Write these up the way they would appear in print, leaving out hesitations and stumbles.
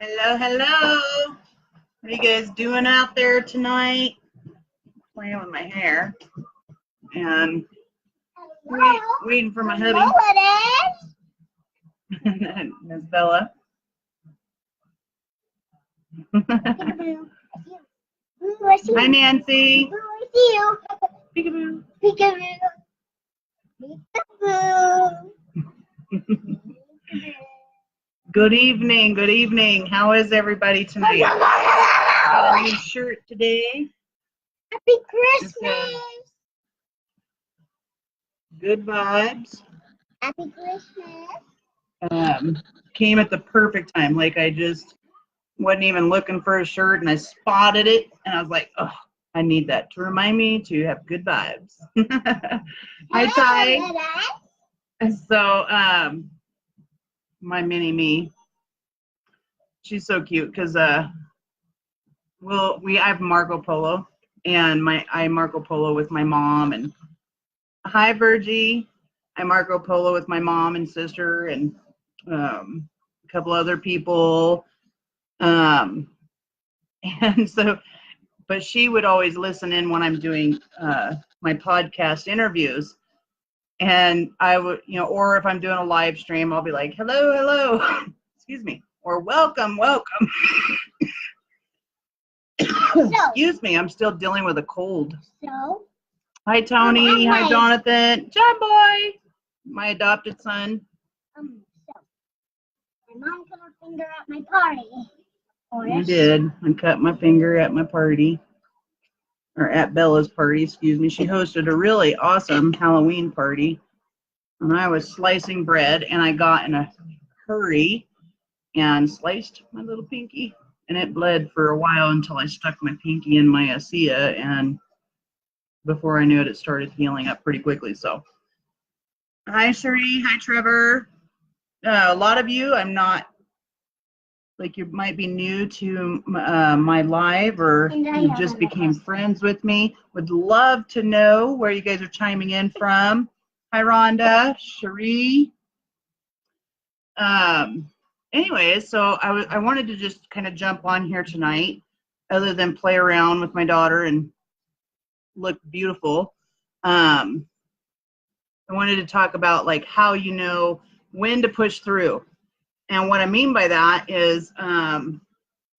Hello, hello. What are you guys doing out there tonight? Playing with my hair and waiting for my hubby. Miss Bella. Hi, Nancy. Peekaboo. Good evening. Good evening. How is everybody tonight? Got a new shirt today. Happy Christmas. Good vibes. Happy Christmas. Came at the perfect time. Like I just wasn't even looking for a shirt and I spotted it and I was like, oh, I need that to remind me to have good vibes. Hi, Ty. So, my mini me, she's so cute because I have Marco Polo and I Marco Polo with my mom and hi Virgie. I Marco Polo with my mom and sister and a couple other people. And so, but she would always listen in when I'm doing my podcast interviews. And I would, or if I'm doing a live stream, I'll be like, hello, hello, excuse me, or welcome, welcome. Excuse me, I'm still dealing with a cold. So? Hi, Tony. Hi, Jonathan. John Boy, my adopted son. So, my mom cut her finger at my party. You did. I cut my finger at my party. Or at Bella's party, excuse me. She hosted a really awesome Halloween party. And I was slicing bread, and I got in a hurry and sliced my little pinky. And it bled for a while until I stuck my pinky in my ASEA, and before I knew it, it started healing up pretty quickly. So, hi, Cherie. Hi, Trevor. A lot of you, I'm not, like you might be new to my live or you just became friends with me. Would love to know where you guys are chiming in from. Hi, Rhonda, Cherie. Anyways, so I wanted to just kind of jump on here tonight, other than play around with my daughter and look beautiful. I wanted to talk about like how you know when to push through. And what I mean by that is,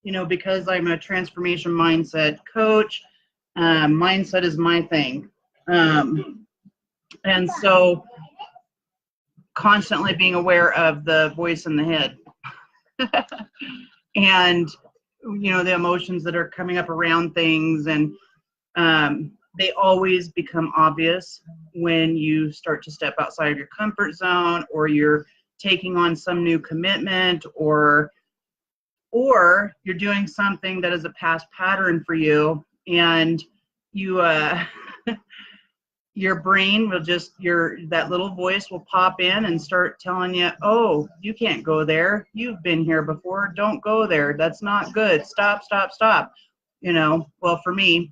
because I'm a transformation mindset coach, mindset is my thing. And so constantly being aware of the voice in the head and, the emotions that are coming up around things. And they always become obvious when you start to step outside of your comfort zone or you're taking on some new commitment or you're doing something that is a past pattern for you and you your brain will just that little voice will pop in and start telling you, oh, you can't go there, you've been here before, don't go there, that's not good, stop. Well, for me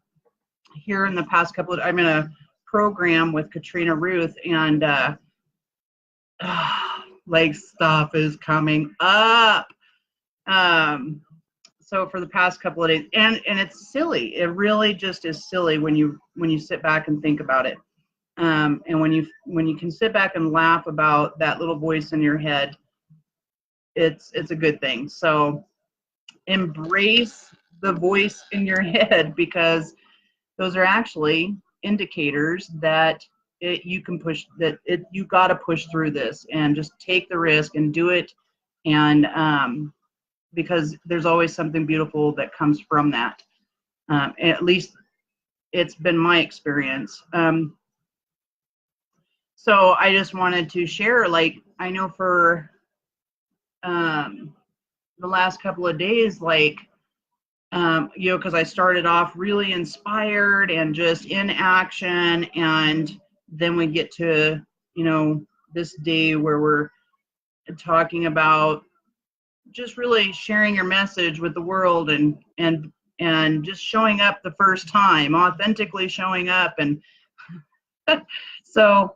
here in the past I'm in a program with Katrina Ruth and like stuff is coming up. So for the past couple of days, and it's silly. It really just is silly when you sit back and think about it. And when you can sit back and laugh about that little voice in your head, it's a good thing. So embrace the voice in your head because those are actually indicators that you got to push through this and just take the risk and do it. And because there's always something beautiful that comes from that. At least it's been my experience. So I just wanted to share, like, I know for the last couple of days, like, because I started off really inspired and just in action, and then we get to, this day where we're talking about just really sharing your message with the world and just showing up the first time, authentically showing up. And so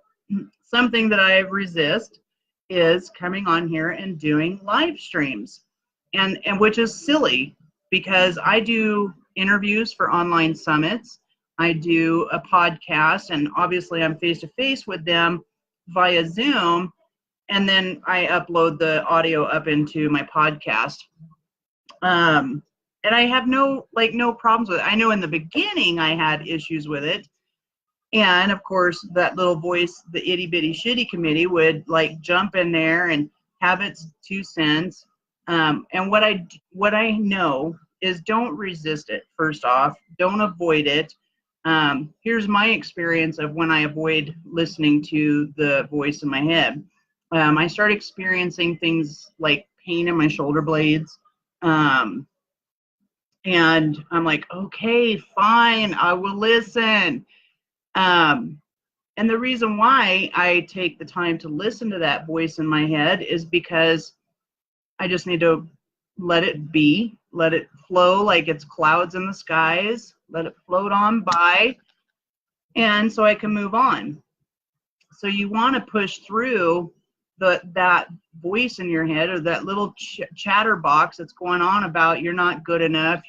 something that I resist is coming on here and doing live streams. and which is silly because I do interviews for online summits. I do a podcast, and obviously I'm face to face with them via Zoom, and then I upload the audio up into my podcast. And I have no problems with it. I know in the beginning I had issues with it. And of course, that little voice, the itty bitty shitty committee, would like jump in there and have its 2 cents. And what I know is don't resist it. First off, don't avoid it. Here's my experience of when I avoid listening to the voice in my head. I start experiencing things like pain in my shoulder blades. And I'm like, okay, fine, I will listen. And the reason why I take the time to listen to that voice in my head is because I just need to let it be, let it flow like it's clouds in the skies, let it float on by, and so I can move on. So you want to push through that voice in your head, or that little chatterbox that's going on about you're not good enough,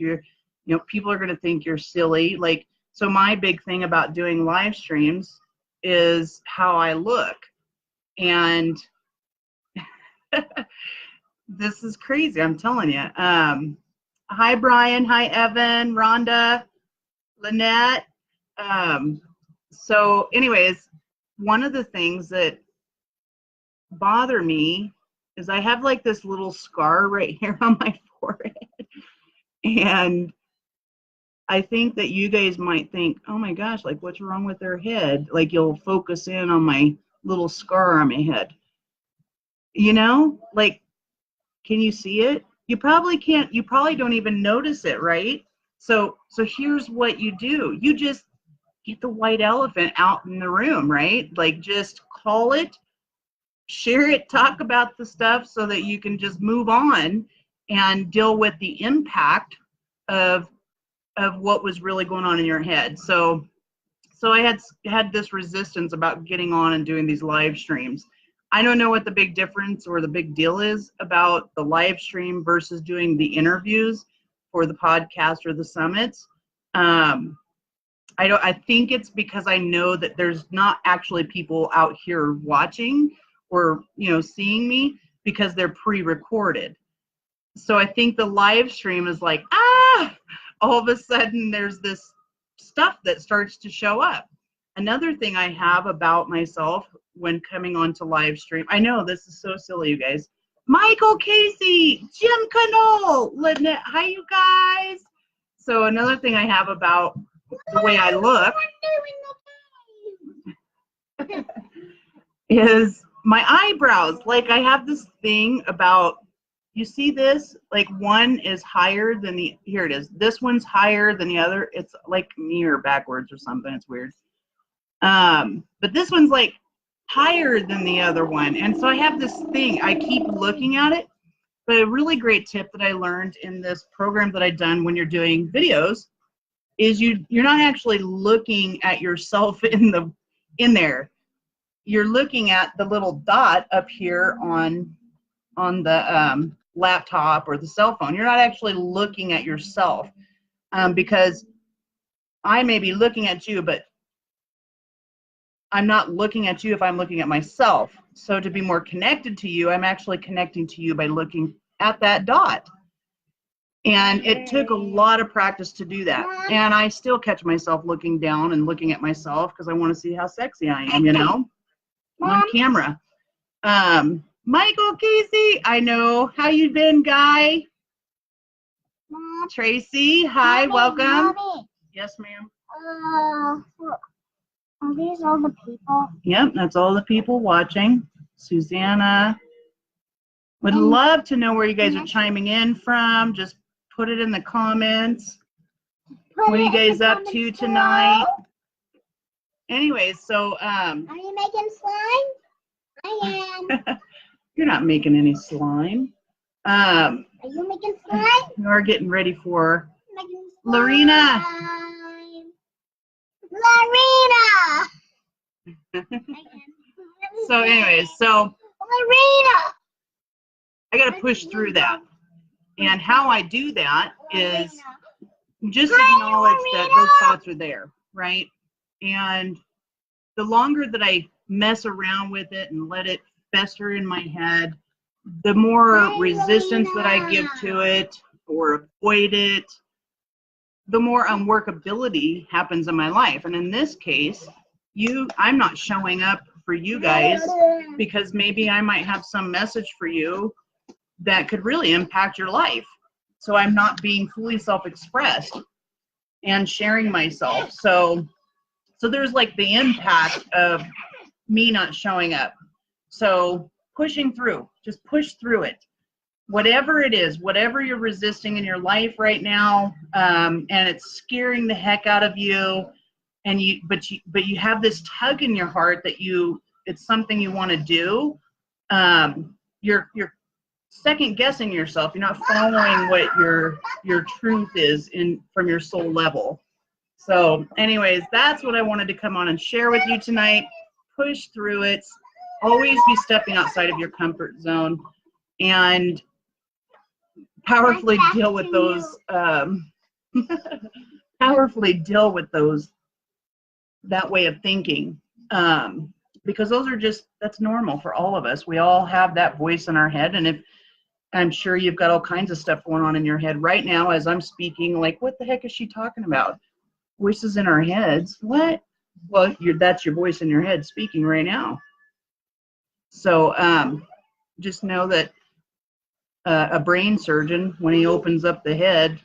people are going to think you're silly. Like, so my big thing about doing live streams is how I look. And this is crazy, I'm telling you. Hi, Brian. Hi, Evan, Rhonda, Lynette. So anyways, one of the things that bother me is I have like this little scar right here on my forehead. And I think that you guys might think, oh my gosh, like what's wrong with their head? Like you'll focus in on my little scar on my head. Like, can you see it? You probably can't, you probably don't even notice it, right? So here's what you do. You just get the white elephant out in the room, right? Like just call it, share it, talk about the stuff so that you can just move on and deal with the impact of what was really going on in your head. So I had this resistance about getting on and doing these live streams. I don't know what the big difference or the big deal is about the live stream versus doing the interviews for the podcast or the summits. I think it's because I know that there's not actually people out here watching or seeing me because they're pre-recorded. So I think the live stream is like, all of a sudden there's this stuff that starts to show up. Another thing I have about myself when coming on to live stream, I know this is so silly, you guys. Michael Casey, Jim Canole, Lynette, hi you guys. So another thing I have about the way I look is my eyebrows. Like I have this thing about, you see this? Like one is higher than the, here it is. This one's higher than the other. It's like me or backwards or something. It's weird. But this one's like higher than the other one. And so I have this thing, I keep looking at it. But a really great tip that I learned in this program that I've done when you're doing videos is you're not actually looking at yourself in there. You're looking at the little dot up here on the laptop or the cell phone. You're not actually looking at yourself, because I may be looking at you, but I'm not looking at you if I'm looking at myself. So to be more connected to you, I'm actually connecting to you by looking at that dot. And it took a lot of practice to do that. And I still catch myself looking down and looking at myself because I want to see how sexy I am, on camera. Michael Casey, I know. How you been, Guy? Mom, Tracy, hi, welcome. Mommy. Yes, ma'am. Are these all the people? Yep, that's all the people watching. Susanna. Would love to know where you guys are chiming in from. Just put it in the comments. What are you guys up to tonight? Anyways, so Are you making slime? I am. You're not making any slime. Are you making slime? We are getting ready for Making slime. Lorena. So anyways, so Lorena. I got to push through that. And how I do that is just acknowledge that those thoughts are there, right? And the longer that I mess around with it and let it fester in my head, the more resistance that I give to it or avoid it, the more unworkability happens in my life. And in this case, I'm not showing up for you guys because maybe I might have some message for you that could really impact your life. So I'm not being fully self-expressed and sharing myself. So there's like the impact of me not showing up. So pushing through, just push through it. Whatever it is, whatever you're resisting in your life right now, and it's scaring the heck out of you, and but you have this tug in your heart that it's something you want to do. You're second guessing yourself. You're not following what your truth is from your soul level. So anyways, that's what I wanted to come on and share with you tonight. Push through it. Always be stepping outside of your comfort zone and powerfully deal with those that way of thinking, because that's normal for all of us. We all have that voice in our head, and if I'm sure you've got all kinds of stuff going on in your head right now as I'm speaking, like, what the heck is she talking about? Voices in our heads. What? Well, that's your voice in your head speaking right now. So just know that a brain surgeon, when he opens up the head,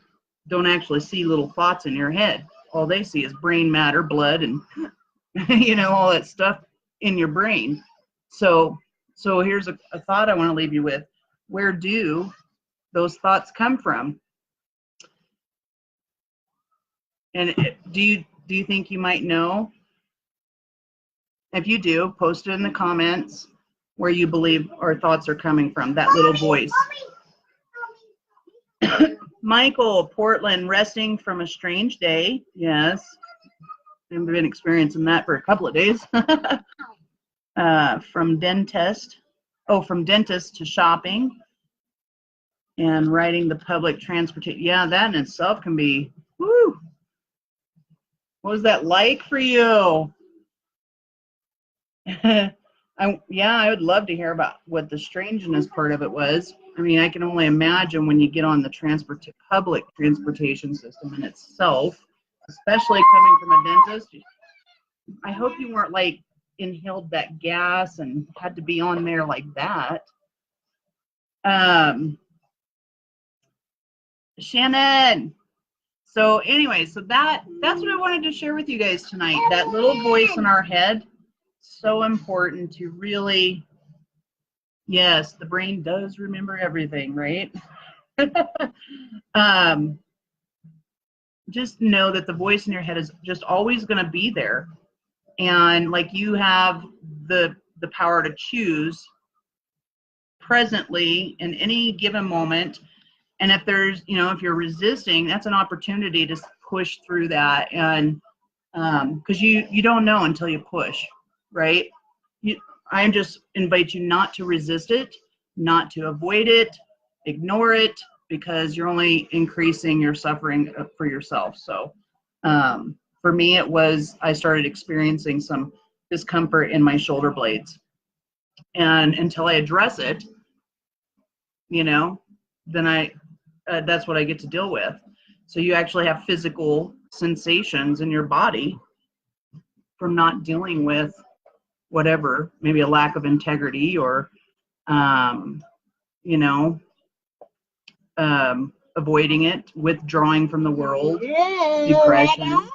don't actually see little thoughts in your head. All they see is brain matter, blood, and all that stuff in your brain. So here's a thought I want to leave you with. Where do those thoughts come from? And do you think you might know? If you do, post it in the comments where you believe our thoughts are coming from, that little voice. Michael, Portland, resting from a strange day. Yes, I've been experiencing that for a couple of days. From dentist to shopping and riding the public transportation. Yeah, that in itself can be, woo. What was that like for you? I would love to hear about what the strangeness part of it was. I mean, I can only imagine when you get on the public transportation system in itself, especially coming from a dentist. I hope you weren't like inhaled that gas and had to be on there like that. Shannon. So anyway, that's what I wanted to share with you guys tonight. That little voice in our head, so important to really, yes, the brain does remember everything, right? Just know that the voice in your head is just always going to be there. And like, you have the power to choose presently in any given moment. And if there's, if you're resisting, that's an opportunity to push through that. And because you don't know until you push, right? I just invite you not to resist it, not to avoid it, ignore it, because you're only increasing your suffering for yourself. So for me, I started experiencing some discomfort in my shoulder blades. And until I address it, then that's what I get to deal with. So you actually have physical sensations in your body from not dealing with whatever, maybe a lack of integrity or, avoiding it, withdrawing from the world, depression.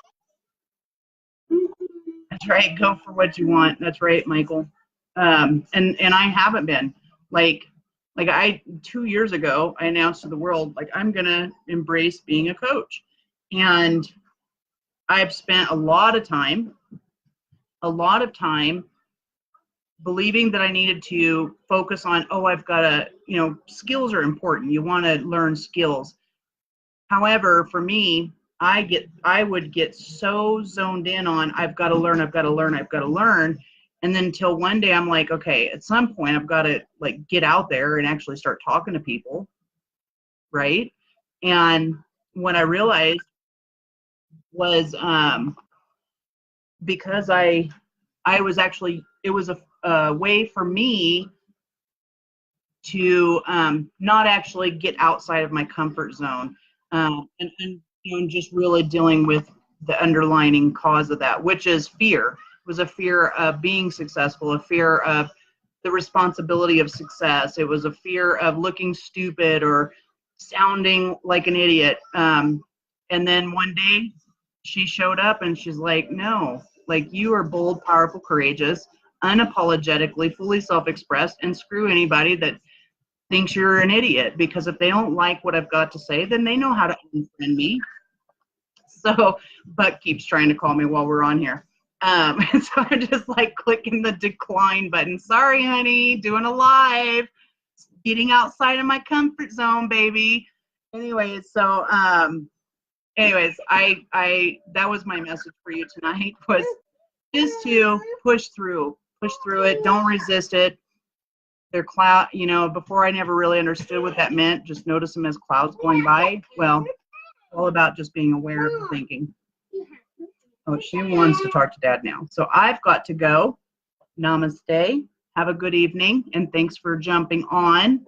That's right. Go for what you want. That's right, Michael. And I haven't been like 2 years ago, I announced to the world, like, I'm going to embrace being a coach. And I've spent a lot of time believing that I needed to focus on, I've got to, skills are important. You want to learn skills. However, for me, I would get so zoned in on, I've got to learn. And then till one day I'm like, okay, at some point I've got to like get out there and actually start talking to people, right? And what I realized was because I was actually, it was a way for me to not actually get outside of my comfort zone, and just really dealing with the underlying cause of that, which is fear. It was a fear of being successful, a fear of the responsibility of success. It was a fear of looking stupid or sounding like an idiot. And then one day she showed up and she's like, no, like, you are bold, powerful, courageous, unapologetically, fully self-expressed, and screw anybody that thinks you're an idiot, because if they don't like what I've got to say, then they know how to unfriend me. So Buck keeps trying to call me while we're on here. And so I'm just like clicking the decline button. Sorry, honey, doing a live, getting outside of my comfort zone, baby. Anyways, so anyways, I that was my message for you tonight, was just to push through it. Don't resist it. They're cloud, before I never really understood what that meant, just notice them as clouds going by. Well, all about just being aware of the thinking. Oh, she wants to talk to Dad now. So I've got to go. Namaste. Have a good evening, and thanks for jumping on.